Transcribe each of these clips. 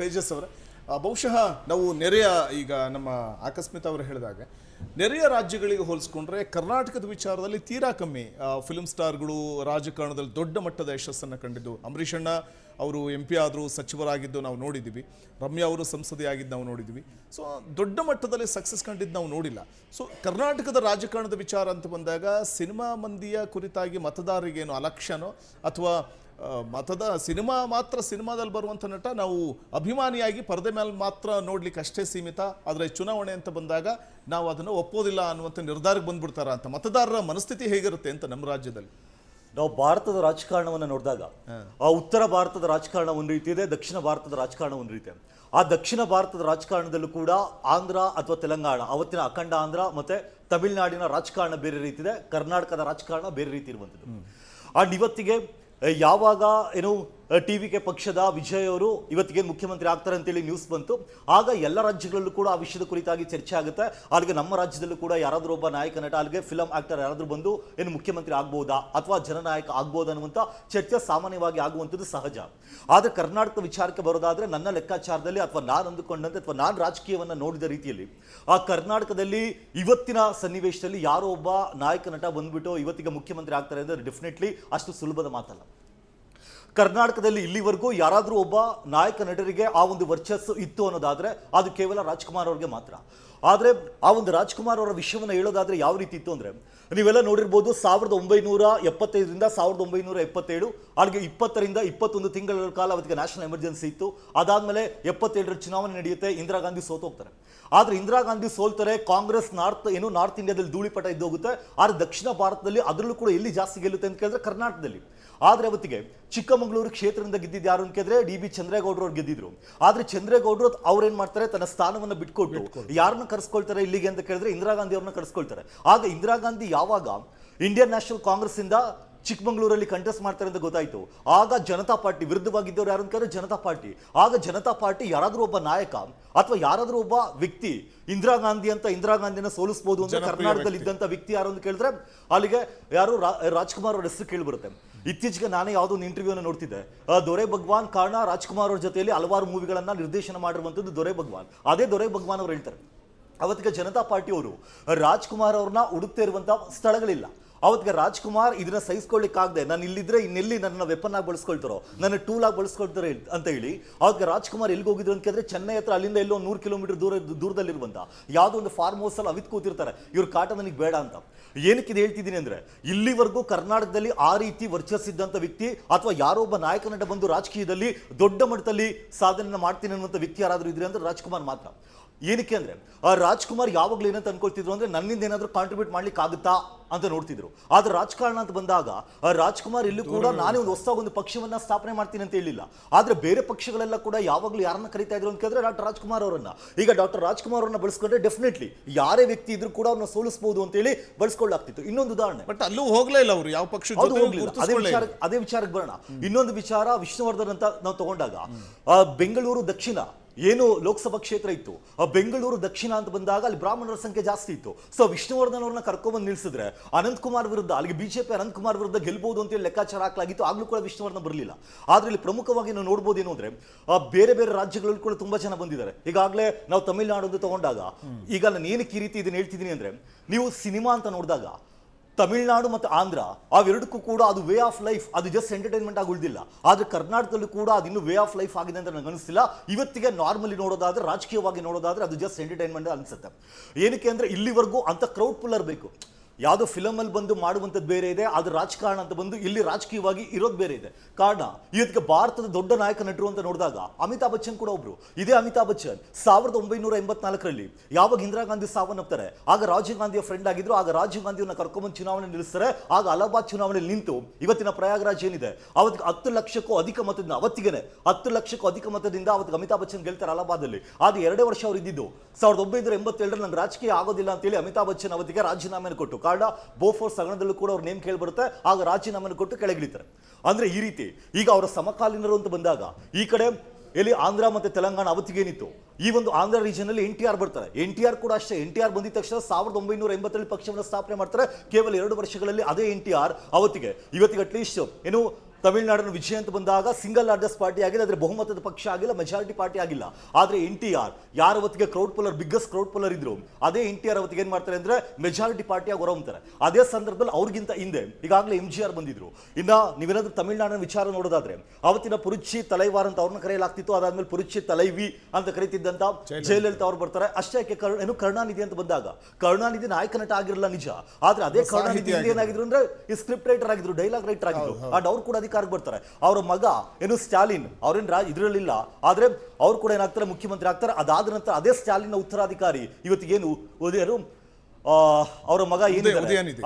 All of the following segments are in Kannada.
ತೇಜಸ್ ಅವರೇ, ಬಹುಶಃ ನಾವು ನೆರೆಯ ಈಗ ನಮ್ಮ ಆಕಸ್ಮಿತ ಅವರು ಹೇಳಿದಾಗ ನೆರೆಯ ರಾಜ್ಯಗಳಿಗೆ ಹೋಲಿಸ್ಕೊಂಡ್ರೆ ಕರ್ನಾಟಕದ ವಿಚಾರದಲ್ಲಿ ತೀರಾ ಕಮ್ಮಿ ಫಿಲ್ಮ್ ಸ್ಟಾರ್ಗಳು ರಾಜಕಾರಣದಲ್ಲಿ ದೊಡ್ಡ ಮಟ್ಟದ ಯಶಸ್ಸನ್ನು ಕಂಡಿದ್ದು. ಅಂಬರೀಷ್ ಅಣ್ಣ ಅವರು MP ಆದರೂ ಸಚಿವರಾಗಿದ್ದು ನಾವು ನೋಡಿದ್ದೀವಿ, ರಮ್ಯಾ ಅವರು ಸಂಸದೆ ಆಗಿದ್ದು ನಾವು ನೋಡಿದ್ದೀವಿ. ಸೊ ದೊಡ್ಡ ಮಟ್ಟದಲ್ಲಿ ಸಕ್ಸಸ್ ಕಂಡಿದ್ದು ನಾವು ನೋಡಿಲ್ಲ. ಸೊ ಕರ್ನಾಟಕದ ರಾಜಕಾರಣದ ವಿಚಾರ ಅಂತ ಬಂದಾಗ ಸಿನಿಮಾ ಮಂದಿಯ ಕುರಿತಾಗಿ ಮತದಾರರಿಗೇನು ಅಲಕ್ಷನೋ ಅಥವಾ ಸಿನಿಮಾದಲ್ಲಿ ಬರುವಂಥ ನಟ ನಾವು ಅಭಿಮಾನಿಯಾಗಿ ಪರದೆ ಮೇಲೆ ಮಾತ್ರ ನೋಡ್ಲಿಕ್ಕೆ ಅಷ್ಟೇ ಸೀಮಿತ, ಆದರೆ ಚುನಾವಣೆ ಅಂತ ಬಂದಾಗ ನಾವು ಅದನ್ನು ಒಪ್ಪೋದಿಲ್ಲ ಅನ್ನುವಂಥ ನಿರ್ಧಾರಕ್ಕೆ ಬಂದ್ಬಿಡ್ತಾರ ಅಂತ ಮತದಾರರ ಮನಸ್ಥಿತಿ ಹೇಗಿರುತ್ತೆ ಅಂತ ನಮ್ಮ ರಾಜ್ಯದಲ್ಲಿ ನಾವು ಭಾರತದ ರಾಜಕಾರಣವನ್ನು ನೋಡಿದಾಗ ಆ ಉತ್ತರ ಭಾರತದ ರಾಜಕಾರಣ ಒಂದು ರೀತಿ ಇದೆ, ದಕ್ಷಿಣ ಭಾರತದ ರಾಜಕಾರಣ ಒಂದು ರೀತಿ. ಆ ದಕ್ಷಿಣ ಭಾರತದ ರಾಜಕಾರಣದಲ್ಲೂ ಕೂಡ ಆಂಧ್ರ ಅಥವಾ ತೆಲಂಗಾಣ, ಅವತ್ತಿನ ಅಖಂಡ ಆಂಧ್ರ ಮತ್ತೆ ತಮಿಳುನಾಡಿನ ರಾಜಕಾರಣ ಬೇರೆ ರೀತಿ ಇದೆ, ಕರ್ನಾಟಕದ ರಾಜಕಾರಣ ಬೇರೆ ರೀತಿ ಇರುವಂಥದ್ದು. ಅಂಡ್ ಇವತ್ತಿಗೆ ಯಾವಾಗ ಏನು TVK ಪಕ್ಷದ ವಿಜಯ್ ಅವರು ಇವತ್ತಿಗೆ ಮುಖ್ಯಮಂತ್ರಿ ಆಗ್ತಾರೆ ಅಂತೇಳಿ ನ್ಯೂಸ್ ಬಂತು, ಆಗ ಎಲ್ಲ ರಾಜ್ಯಗಳಲ್ಲೂ ಕೂಡ ಆ ವಿಷಯದ ಕುರಿತಾಗಿ ಚರ್ಚೆ ಆಗುತ್ತೆ. ಅಲ್ಲಿಗೆ ನಮ್ಮ ರಾಜ್ಯದಲ್ಲೂ ಕೂಡ ಯಾರಾದರೂ ಒಬ್ಬ ನಾಯಕ ನಟ, ಅಲ್ಲಿಗೆ ಫಿಲಂ ಆಕ್ಟರ್ ಯಾರಾದರೂ ಬಂದು ಏನು ಮುಖ್ಯಮಂತ್ರಿ ಆಗ್ಬೋದಾ ಅಥವಾ ಜನನಾಯಕ ಆಗ್ಬೋದಾ ಅನ್ನುವಂಥ ಚರ್ಚೆ ಸಾಮಾನ್ಯವಾಗಿ ಆಗುವಂಥದ್ದು ಸಹಜ. ಆದರೆ ಕರ್ನಾಟಕ ವಿಚಾರಕ್ಕೆ ಬರೋದಾದ್ರೆ ನನ್ನ ಲೆಕ್ಕಾಚಾರದಲ್ಲಿ ಅಥವಾ ನಾನು ಅಂದುಕೊಂಡಂತೆ ಅಥವಾ ನಾನು ರಾಜಕೀಯವನ್ನು ನೋಡಿದ ರೀತಿಯಲ್ಲಿ ಆ ಕರ್ನಾಟಕದಲ್ಲಿ ಇವತ್ತಿನ ಸನ್ನಿವೇಶದಲ್ಲಿ ಯಾರೋ ಒಬ್ಬ ನಾಯಕ ನಟ ಬಂದ್ಬಿಟ್ಟು ಇವತ್ತಿಗೆ ಮುಖ್ಯಮಂತ್ರಿ ಆಗ್ತಾರೆ ಅಂದರೆ ಡೆಫಿನೆಟ್ಲಿ ಅಷ್ಟು ಸುಲಭದ ಮಾತಲ್ಲ. ಕರ್ನಾಟಕದಲ್ಲಿ ಇಲ್ಲಿವರೆಗೂ ಯಾರಾದರೂ ಒಬ್ಬ ನಾಯಕ ನಟರಿಗೆ ಆ ಒಂದು ವರ್ಚಸ್ಸು ಇತ್ತು ಅನ್ನೋದಾದ್ರೆ ಅದು ಕೇವಲ ರಾಜ್ಕುಮಾರ್ ಅವ್ರಿಗೆ ಮಾತ್ರ. ಆದರೆ ಆ ಒಂದು ರಾಜ್ಕುಮಾರ್ ಅವರ ವಿಷಯವನ್ನು ಹೇಳೋದಾದ್ರೆ ಯಾವ ರೀತಿ ಇತ್ತು ಅಂದರೆ ನೀವೆಲ್ಲ ನೋಡಿರ್ಬೋದು, 1975ರಿಂದ 1977 ಅಲ್ಲಿಗೆ 20ರಿಂದ 21 ತಿಂಗಳ ಕಾಲ ಅವತ್ತಿಗೆ ನ್ಯಾಷನಲ್ ಎಮರ್ಜೆನ್ಸಿ ಇತ್ತು. ಅದಾದಮೇಲೆ 77ರ ಚುನಾವಣೆ ನಡೆಯುತ್ತೆ, ಇಂದಿರಾ ಗಾಂಧಿ ಸೋತೋಗ್ತಾರೆ. ಆದರೆ ಇಂದಿರಾ ಗಾಂಧಿ ಸೋಲ್ತಾರೆ, ಕಾಂಗ್ರೆಸ್ ನಾರ್ತ್ ಇಂಡಿಯಾದಲ್ಲಿ ಧೂಳಿಪಟ ಇದ್ದೋಗುತ್ತೆ. ಆದರೆ ದಕ್ಷಿಣ ಭಾರತದಲ್ಲಿ ಅದರಲ್ಲೂ ಕೂಡ ಎಲ್ಲಿ ಜಾಸ್ತಿ ಗೆಲ್ಲುತ್ತೆ ಅಂತ ಕೇಳಿದ್ರೆ ಕರ್ನಾಟಕದಲ್ಲಿ. ಆದರೆ ಅವತ್ತಿಗೆ ಚಿಕ್ಕಮಗಳೂರು ಕ್ಷೇತ್ರದಿಂದ ಗೆದ್ದಿದ್ದು ಯಾರು ಅಂತ ಕೇಳಿದ್ರೆ DB ಚಂದ್ರೇಗೌಡರು ಅವ್ರು ಗೆದ್ದಿದ್ರು. ಆದ್ರೆ ಚಂದ್ರೇಗೌಡರು ಅವ್ರೇನ್ ಮಾಡ್ತಾರೆ, ತನ್ನ ಸ್ಥಾನವನ್ನು ಬಿಟ್ಕೊಟ್ಟು ಯಾರನ್ನ ಕರೆಸ್ಕೊಳ್ತಾರೆ ಇಲ್ಲಿಗೆ ಅಂತ ಕೇಳಿದ್ರೆ ಇಂದಿರಾ ಗಾಂಧಿ ಅವ್ರನ್ನ ಕರೆಸ್ಕೊಳ್ತಾರೆ. ಆಗ ಇಂದಿರಾ ಗಾಂಧಿ ಯಾವಾಗ ಇಂಡಿಯನ್ ನ್ಯಾಷನಲ್ ಕಾಂಗ್ರೆಸ್ ಇಂದ ಚಿಕ್ಕಮಗಳೂರಲ್ಲಿ ಕಂಟೆಸ್ಟ್ ಮಾಡ್ತಾರೆ ಅಂತ ಗೊತ್ತಾಯ್ತು, ಆಗ ಜನತಾ ಪಾರ್ಟಿ ವಿರುದ್ಧವಾಗಿದ್ದವ್ರು ಯಾರು ಅಂತ ಕೇಳಿದ್ರೆ ಜನತಾ ಪಾರ್ಟಿ. ಆಗ ಜನತಾ ಪಾರ್ಟಿ ಯಾರಾದ್ರೂ ಒಬ್ಬ ನಾಯಕ ಅಥವಾ ಯಾರಾದ್ರೂ ಒಬ್ಬ ವ್ಯಕ್ತಿ ಇಂದಿರಾ ಗಾಂಧಿನ ಸೋಲಿಸಬಹುದು ಅಂತ ಕರ್ನಾಟಕದಲ್ಲಿ ಇದ್ದಂತ ವ್ಯಕ್ತಿ ಯಾರು ಅಂತ ಕೇಳಿದ್ರೆ ಅಲ್ಲಿಗೆ ಯಾರು ರಾಜ್ಕುಮಾರ್ ಅವ್ರ ಹೆಸರು ಕೇಳಿ ಬರುತ್ತೆ. ಇತ್ತೀಚೆಗೆ ನಾನೇ ಯಾವುದೋ ಒಂದು ಇಂಟರ್ವ್ಯೂನ ನೋಡ್ತಿದ್ದೆ, ದೊರೆ ಭಗವಾನ್ ಕಾರಣ ರಾಜ್ಕುಮಾರ್ ಅವ್ರ ಜೊತೆಯಲ್ಲಿ ಹಲವಾರು ಮೂವಿಗಳನ್ನ ನಿರ್ದೇಶನ ಮಾಡಿರುವಂಥದ್ದು ದೊರೆ ಭಗವಾನ್. ಅದೇ ದೊರೆ ಭಗವಾನ್ ಅವ್ರು ಹೇಳ್ತಾರೆ, ಅವತ್ತಿಗೆ ಜನತಾ ಪಾರ್ಟಿಯವರು ರಾಜ್ಕುಮಾರ್ ಅವ್ರನ್ನ ಹುಡುಕ್ತಾ ಇರುವಂತಹ ಸ್ಥಳಗಳಿಲ್ಲ. ಅವತ್ತಿಗೆ ರಾಜ್ಕುಮಾರ್ ಇದನ್ನ ಸಹಿಸ್ಕೊಳ್ಳಿಕ್ಕಾಗದೆ ನಾನು ಇಲ್ಲಿದ್ರೆ ಇನ್ನೆಲ್ಲಿ ನನ್ನ ವೆಪನ್ ಆಗಿ ಬಳಸ್ಕೊಳ್ತಾರೋ, ನನ್ನ ಟೂಲ್ ಆಗಿ ಬಳಸ್ಕೊಳ್ತಾರೆ ಅಂತ ಹೇಳಿ ಅವತ್ತಿಗೆ ರಾಜ್ಕುಮಾರ್ ಎಲ್ಲಿಗೆ ಹೋಗಿದ್ರು ಅಂತ ಕೇಳಿದ್ರೆ ಚೆನ್ನೈ ಹತ್ರ, ಅಲ್ಲಿಂದ ಎಲ್ಲೋ 100 ಕಿಲೋಮೀಟರ್ ದೂರದಲ್ಲಿರುವಂತ ಯಾವುದೋ ಒಂದು ಫಾರ್ಮ್ ಹೌಸ್ ಅಲ್ಲಿ ಅವಿತ್ ಕೂತಿರ್ತಾರೆ. ಇವ್ರ ಕಾಟ ನನಗೆ ಬೇಡ ಅಂತ. ಏನಕ್ಕೆ ಇದು ಹೇಳ್ತಿದ್ದೀನಿ ಅಂದ್ರೆ ಇಲ್ಲಿವರೆಗೂ ಕರ್ನಾಟಕದಲ್ಲಿ ಆ ರೀತಿ ವರ್ಚಸ್ಸಿದ್ದಂಥ ವ್ಯಕ್ತಿ ಅಥವಾ ಯಾರೋ ಒಬ್ಬ ನಾಯಕ ನಟ ಬಂದು ರಾಜಕೀಯದಲ್ಲಿ ದೊಡ್ಡ ಮಟ್ಟದಲ್ಲಿ ಸಾಧನೆ ಮಾಡ್ತೀನಿ ಅನ್ನುವಂಥ ವ್ಯಕ್ತಿ ಯಾರಾದರೂ ಇದ್ರೆ ಅಂದ್ರೆ ರಾಜ್ಕುಮಾರ್ ಮಾತ್ರ. ಏನಕ್ಕೆ ಅಂದ್ರೆ ಆ ರಾಜ್ಕುಮಾರ್ ಯಾವಾಗಲೂ ಏನಂತ ಅನ್ಕೊಳ್ತಿದ್ರು ಅಂದ್ರೆ ನನ್ನಿಂದ ಏನಾದರೂ ಕಾಂಟ್ರಿಬ್ಯೂಟ್ ಮಾಡ್ಲಿಕ್ಕೆ ಆಗುತ್ತಾ ಅಂತ ನೋಡ್ತಿದ್ರು. ಆದ್ರೆ ರಾಜಕಾರಣ ಅಂತ ಬಂದಾಗ ರಾಜ್ಕುಮಾರ್ ಇಲ್ಲೂ ಕೂಡ ನಾನೇ ಒಂದು ಹೊಸದಾಗಿ ಒಂದು ಪಕ್ಷವನ್ನ ಸ್ಥಾಪನೆ ಮಾಡ್ತೀನಿ ಅಂತ ಹೇಳಿಲ್ಲ. ಆದ್ರೆ ಬೇರೆ ಪಕ್ಷಗಳೆಲ್ಲ ಕೂಡ ಯಾವಾಗಲೂ ಯಾರನ್ನ ಕರೀತಾ ಇದ್ರು ಅಂತ ಕೇಳಿದ್ರೆ ಡಾಕ್ಟರ್ ರಾಜ್ಕುಮಾರ್ ಅವರನ್ನ. ಈಗ ಡಾಕ್ಟರ್ ರಾಜ್ಕುಮಾರ್ ಅವರನ್ನ ಬಳಸ್ಕೊಂಡ್ರೆ ಡೆಫಿನೆಟ್ಲಿ ಯಾರೇ ವ್ಯಕ್ತಿ ಇದ್ರು ಕೂಡ ಅವ್ರನ್ನ ಸೋಲಿಸಬಹುದು ಅಂತ ಹೇಳಿ ಬಳಸ್ಕೊಳ್ಳಾಗ್ತಿತ್ತು. ಇನ್ನೊಂದು ಉದಾಹರಣೆ, ಬಟ್ ಅಲ್ಲೂ ಹೋಗ್ಲೇ ಇಲ್ಲ ಅವರು ಯಾವ ಪಕ್ಷ ಅದೇ ವಿಚಾರಕ್ಕೆ ಬರೋಣ. ಇನ್ನೊಂದು ವಿಚಾರ ವಿಷ್ಣುವರ್ಧನ್ ಅಂತ ನಾವು ತಗೊಂಡಾಗ ಬೆಂಗಳೂರು ದಕ್ಷಿಣ ಏನು ಲೋಕಸಭಾ ಕ್ಷೇತ್ರ ಇತ್ತು, ಬೆಂಗಳೂರು ದಕ್ಷಿಣ ಅಂತ ಬಂದಾಗ ಅಲ್ಲಿ ಬ್ರಾಹ್ಮಣರ ಸಂಖ್ಯೆ ಜಾಸ್ತಿ ಇತ್ತು. ಸೊ ವಿಷ್ಣುವರ್ಧನ್ ಅವ್ರನ್ನ ಕರ್ಕೊಂಡ್ಬಂದು ನಿಲ್ಸಿದ್ರೆ ಅನಂತಕುಮಾರ್ ವಿರುದ್ಧ ಅಲ್ಲಿಗೆ ಬಿಜೆಪಿ ಅನಂತಕುಮಾರ್ ವಿರುದ್ಧ ಗೆಲ್ಬಹುದು ಅಂತ ಹೇಳಿ ಲೆಕ್ಕಾಚಾರ ಹಾಕಲಾಗಿತ್ತು. ಆಗ್ಲೂ ಕೂಡ ವಿಷ್ಣುವರ್ಧನ್ ಬರಲಿಲ್ಲ. ಆದ್ರೆ ಇಲ್ಲಿ ಪ್ರಮುಖವಾಗಿ ನಾವು ನೋಡ್ಬೋದು ಏನು ಅಂದ್ರೆ ಬೇರೆ ಬೇರೆ ರಾಜ್ಯಗಳಲ್ಲಿ ಕೂಡ ತುಂಬಾ ಜನ ಬಂದಿದ್ದಾರೆ. ಈಗಾಗಲೇ ನಾವು ತಮಿಳುನಾಡು ತಗೊಂಡಾಗ, ಈಗ ನಾನು ಏನಕ್ಕೆ ಈ ರೀತಿ ಇದನ್ನ ಹೇಳ್ತಿದ್ದೀನಿ ಅಂದ್ರೆ ನೀವು ಸಿನಿಮಾ ಅಂತ ನೋಡಿದಾಗ ತಮಿಳುನಾಡು ಮತ್ತು ಆಂಧ್ರ ಅವೆರಡಕ್ಕೂ ಕೂಡ ಅದು ವೇ ಆಫ್ ಲೈಫ್, ಅದು ಜಸ್ಟ್ ಎಂಟರ್ಟೈನ್ಮೆಂಟ್ ಆಗಿ ಉಳಿದಿಲ್ಲ. ಆದ್ರೆ ಕರ್ನಾಟಕದಲ್ಲೂ ಕೂಡ ಅದು ಇನ್ನೂ ವೇ ಆಫ್ ಲೈಫ್ ಆಗಿದೆ ಅಂತ ನನಗೆ ಅನಿಸ್ತಿಲ್ಲ. ಇವತ್ತಿಗೆ ನಾರ್ಮಲಿ ನೋಡೋದಾದ್ರೆ, ರಾಜಕೀಯವಾಗಿ ನೋಡೋದಾದ್ರೆ ಅದು ಜಸ್ಟ್ ಎಂಟರ್ಟೈನ್ಮೆಂಟ್ ಅನ್ಸುತ್ತೆ. ಏನಕ್ಕೆ ಅಂದ್ರೆ ಇಲ್ಲಿವರೆಗೂ ಅಂತ ಕ್ರೌಡ್ ಪುಲ್ಲರ್ ಬೇಕು. ಯಾವುದೋ ಫಿಲಮಲ್ಲಿ ಬಂದು ಮಾಡುವಂಥದ್ದು ಬೇರೆ ಇದೆ, ಅದು ರಾಜಕಾರಣ ಅಂತ ಬಂದು ಇಲ್ಲಿ ರಾಜಕೀಯವಾಗಿ ಇರೋದು ಬೇರೆ ಇದೆ. ಕಾರಣ ಇವತ್ತಿಗೆ ಭಾರತದ ದೊಡ್ಡ ನಾಯಕ ನಟರು ಅಂತ ನೋಡಿದಾಗ ಅಮಿತಾಬ್ ಬಚ್ಚನ್ ಕೂಡ ಒಬ್ರು. ಇದೇ ಅಮಿತಾಬ್ ಬಚ್ಚನ್ 1984ರಲ್ಲಿ ಯಾವಾಗ ಇಂದಿರಾ ಗಾಂಧಿ ಸಾವನ್ನಪ್ತಾರೆ, ಆಗ ರಾಜೀವ್ ಗಾಂಧಿಯ ಫ್ರೆಂಡ್ ಆಗಿದ್ರು. ಆಗ ರಾಜೀವ್ ಗಾಂಧಿಯನ್ನ ಕರ್ಕೊಂಡ್ಬಂದು ಚುನಾವಣೆ ನಿಲ್ಲಿಸ್ತಾರೆ. ಆಗ ಅಲಹಾಬಾದ್ ಚುನಾವಣೆಯಲ್ಲಿ ನಿಂತು ಇವತ್ತಿನ ಪ್ರಯಾಗ್ರಾಜ್ ಏನಿದೆ ಅವತ್ತಿಗೆ 10 ಲಕ್ಷಕ್ಕೂ ಅಧಿಕ ಮತದಿಂದ, ಅವತ್ತಿಗೆ 10 ಲಕ್ಷಕ್ಕೂ ಅಧಿಕ ಮತದಿಂದ ಅವತ್ತಿಗೆ ಅಮಿತಾಬ್ ಬಚ್ಚನ್ ಗೆಲ್ತಾರೆ ಅಲಹಾಬಾದಲ್ಲಿ. ಆದ್ರೆ 2 ವರ್ಷ ಅವ್ರು ಇದ್ದಿದ್ದು 1987ರಲ್ಲಿ ನಂಗೆ ರಾಜಕೀಯ ಆಗೋದಿಲ್ಲ ಅಂತೇಳಿ ಅಮಿತಾಬ್ ಬಚ್ಚನ್ ಅವತ್ತಿಗೆ ರಾಜೀನಾಮೆಯನ್ನು ಕೊಟ್ಟು, ಕಾರಣ ಬೋಫೋರ್ಸ್ ಹಗರಣದಲ್ಲೂ ಕೂಡ ಅವ್ರ ನೇಮ್ ಕೇಳಿ ಬರುತ್ತೆ. ಆಗ ರಾಜೀನಾಮೆಯನ್ನು ಕೊಟ್ಟು ಕೆಳಗಿಳಿತಾರೆ. ಅಂದ್ರೆ ಈ ರೀತಿ ಈಗ ಅವರ ಸಮಕಾಲೀನರು ಅಂತ ಬಂದಾಗ ಈ ಕಡೆ ಎಲ್ಲಿ ಆಂಧ್ರ ಮತ್ತೆ ತೆಲಂಗಾಣ ಅವತ್ತಿಗೇನಿತ್ತು, ಈ ಒಂದು ಆಂಧ್ರ ರೀಜನ್ ಅಲ್ಲಿ NTR ಬರ್ತಾರೆ. NTR ಕೂಡ ಅಷ್ಟೇ. NTR ಬಂದಿದ ತಕ್ಷಣ 1980ರಲ್ಲಿ ಪಕ್ಷವನ್ನು ಸ್ಥಾಪನೆ ಮಾಡ್ತಾರೆ. ಕೇವಲ 2 ವರ್ಷಗಳಲ್ಲಿ ಅದೇ NTR ಅವತ್ತಿಗೆ ಇವತ್ತಿಗೆ ಅಟ್ಲೀಸ್ಟ್ ಏನು ತಮಿಳುನಾಡಿನ ವಿಜಯ ಅಂತ ಬಂದಾಗ ಸಿಂಗಲ್ ಲಾರ್ಜೆಸ್ಟ್ ಪಾರ್ಟಿ ಆಗಿದೆ, ಆದರೆ ಬಹುಮತದ ಪಕ್ಷ ಆಗಿಲ್ಲ, ಮೆಜಾರಿಟಿ ಪಾರ್ಟಿ ಆಗಿಲ್ಲ. ಆದ್ರೆ NTR ಯಾರ ಹೊತ್ತಿಗೆ crowd puller, biggest crowd puller ಇದ್ರು, ಅದೇ NTR ಅವತ್ತಿಗೆ ಏನ್ ಮಾಡ್ತಾರೆ ಅಂದ್ರೆ ಮೆಜಾರಿಟಿ ಪಾರ್ಟಿಯಾಗಿ ಹೊರಹೊಮ್ತಾರೆ. ಅದೇ ಸಂದರ್ಭದಲ್ಲಿ ಅವ್ರಿಗಿಂತ ಹಿಂದೆ ಈಗಾಗಲೇ MGR ಬಂದಿದ್ರು. ಇನ್ನ ನೀವೇನಾದ್ರೂ ತಮಿಳುನಾಡಿನ ವಿಚಾರ ನೋಡೋದಾದ್ರೆ ಅವತ್ತಿನ ಪುರುಚಿ ತಲೈವಾರ್ ಅಂತ ಅವ್ರನ್ನ ಕರೆಯಲಾಗ್ತಿತ್ತು. ಅದಾದ್ಮೇಲೆ ಪುರುಚಿ ತಲೈವಿ ಅಂತ ಕರೀತಿದ್ದಂತ ಜಯಲಲಿತಾ ಅವ್ರು ಬರ್ತಾರೆ. ಅಷ್ಟೇ ಕರುಣಾನಿಧಿ ಅಂತ ಬಂದಾಗ ಕರುಣಾನಿಧಿ ನಾಯಕ ನಟ ಆಗಿರಲ್ಲ ನಿಜ, ಆದ್ರೆ ಅದೇ ಕರುಣಾನಿಧಿ ಏನಾಗಿದ್ರು ಅಂದ್ರೆ ಸ್ಕ್ರಿಪ್ಟ್ ರೈಟರ್ ಆಗಿದ್ರು, ಡೈಲಾಗ್ ರೈಟರ್ ಆಗಿದ್ರು. ಅಂಡ್ ಅವ್ರು ಕೂಡ ಅಧಿಕಾರಕ್ಕೆ ಬರ್ತಾರೆ. ಅವರ ಮಗ ಸ್ಟಾಲಿನ್ ಅವ್ರೇನ್ ಇದ್ರಲ್ಲಿಲ್ಲ, ಆದ್ರೆ ಅವ್ರು ಕೂಡ ಏನಾಗ್ತಾರೆ, ಮುಖ್ಯಮಂತ್ರಿ ಆಗ್ತಾರೆ. ಅದಾದ ನಂತರ ಅದೇ ಸ್ಟಾಲಿನ್ ಉತ್ತರಾಧಿಕಾರಿ ಇವತ್ತಿಗೇನು ಅವರ ಮಗ ಉದಯನಿಧಿ.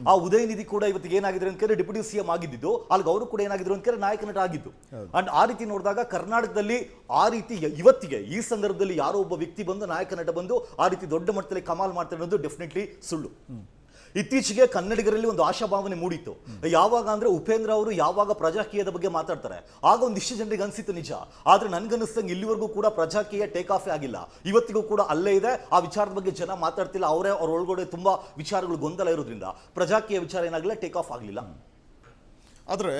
ಆ ಉದಯನಿಧಿ ಕೂಡ ಇವತ್ತಿಗೆ ಏನಾಗಿದ್ರು ಅಂತ ಕೇಳಿದ್ರೆ ಡೆಪ್ಯೂಟಿ CM ಆಗಿದ್ದು, ಅಲ್ಲಿಗೆ ಅವರು ಕೂಡ ಏನಾಗಿದ್ರು ಅಂತ ಕೇಳಿದ್ರೆ ನಾಯಕ ನಟ ಆಗಿದ್ದು. ಅಂಡ್ ಆ ರೀತಿ ನೋಡಿದಾಗ ಕರ್ನಾಟಕದಲ್ಲಿ ಆ ರೀತಿ ಇವತ್ತಿಗೆ ಈ ಸಂದರ್ಭದಲ್ಲಿ ಯಾರೋ ಒಬ್ಬ ವ್ಯಕ್ತಿ ಬಂದು ನಾಯಕ ನಟ ಬಂದು ಆ ರೀತಿ ದೊಡ್ಡ ಮಟ್ಟದಲ್ಲಿ ಕಮಾಲ್ ಮಾಡ್ತಾರೆ ಅನ್ನೋದು ಡೆಫಿನೆಟ್ಲಿ ಸುಳ್ಳು. ಇತ್ತೀಚೆಗೆ ಕನ್ನಡಿಗರಲ್ಲಿ ಒಂದು ಆಶಾಭಾವನೆ ಮೂಡಿತ್ತು. ಯಾವಾಗ ಅಂದ್ರೆ ಉಪೇಂದ್ರ ಅವರು ಯಾವಾಗ ಪ್ರಜಾಕೀಯದ ಬಗ್ಗೆ ಮಾತಾಡ್ತಾರೆ ಆಗ ಒಂದಿಷ್ಟು ಜನರಿಗೆ ಅನ್ಸಿತ್ತು ನಿಜ. ಆದ್ರೆ ನನ್ಗನ್ನಿಸ್ತಂಗೆ ಇಲ್ಲಿವರೆಗೂ ಕೂಡ ಪ್ರಜಾಕೀಯ ಟೇಕ್ ಆಫ್ ಆಗಿಲ್ಲ. ಇವತ್ತಿಗೂ ಕೂಡ ಅಲ್ಲೇ ಇದೆ. ಆ ವಿಚಾರದ ಬಗ್ಗೆ ಜನ ಮಾತಾಡ್ತಿಲ್ಲ. ಅವ್ರ ಒಳಗಡೆ ತುಂಬಾ ವಿಚಾರಗಳು ಗೊಂದಲ ಇರೋದ್ರಿಂದ ಪ್ರಜಾಕೀಯ ವಿಚಾರ ಏನಾಗಲಿಲ್ಲ, ಟೇಕ್ ಆಫ್ ಆಗಲಿಲ್ಲ. ಆದ್ರೆ